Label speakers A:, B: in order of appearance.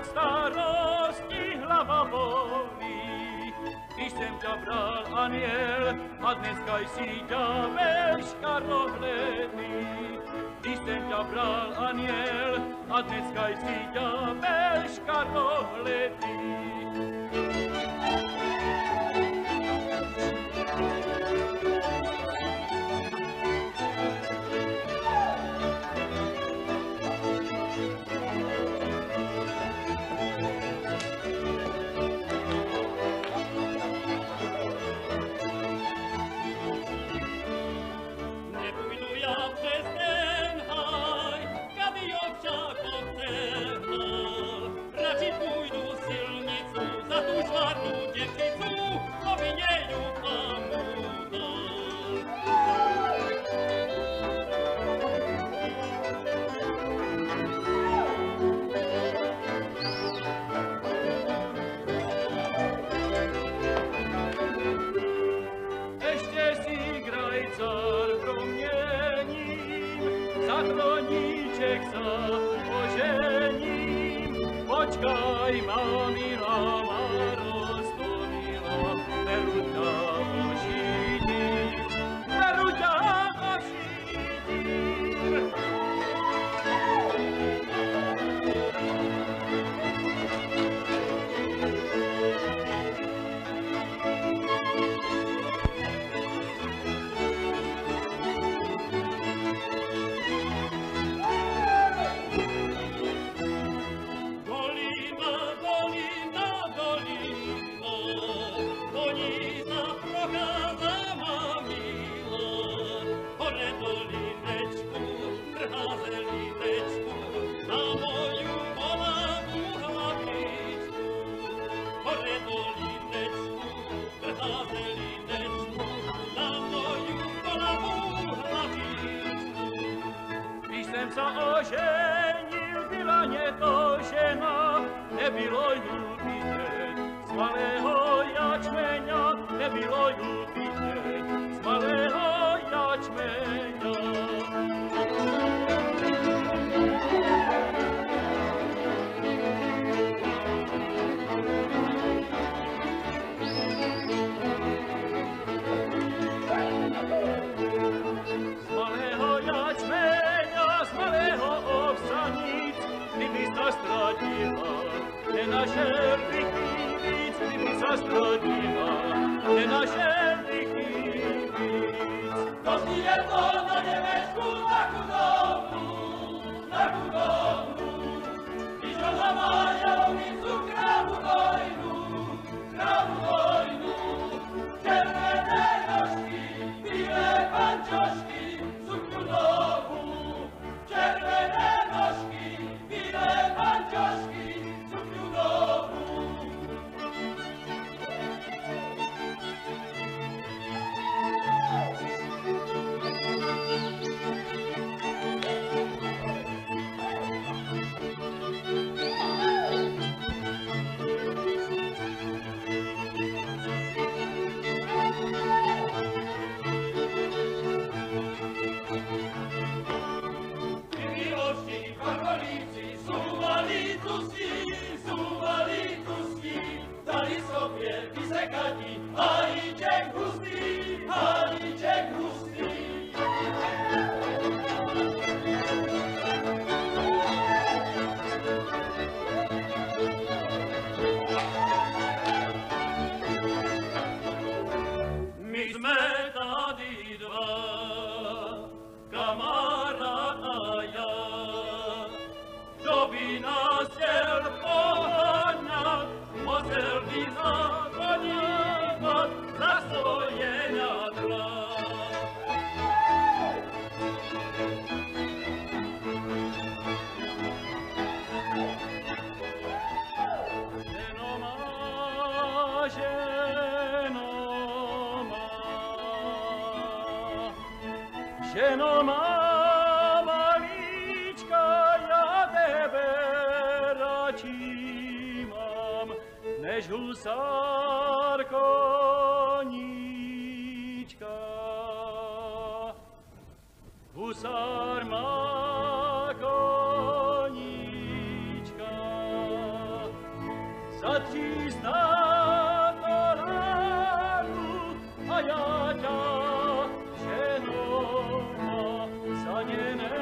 A: od starosti hlava bolí. Když jsem ťa bral, aniel, a dneska jsi ďábel škarohledný. Když jsem ťa bral, aniel, a dneska jsi ďábel škarohledný. Počkaj, má milá, má roztomilá, beru ťa ošidím, beru ťa ošidím. Oženil, byla to žena, nebylo ju vidět z malého jačmeňa, nebylo ju vidět z malého jačmeňa. Nenašel bych víc, kdyby zastrodila, nenašel bych víc.
B: Dosti je to na Německu na chudobnu, když ona má jalovnicu krávu dojnu, červené nožky, bílé pančošky, sukňu novou, červené nožky, bílé pančošky, Halíček hustý.
A: My jsme tady dva, kamarád a já, kdo by nás chtěl poháňat, musel by zakonívat za svoje jádra. Ženo má malíčka, já tebe radši mám, než husár koníčka. Husár má koníčka. za 300 dolarů a já ťa, ženo, za ně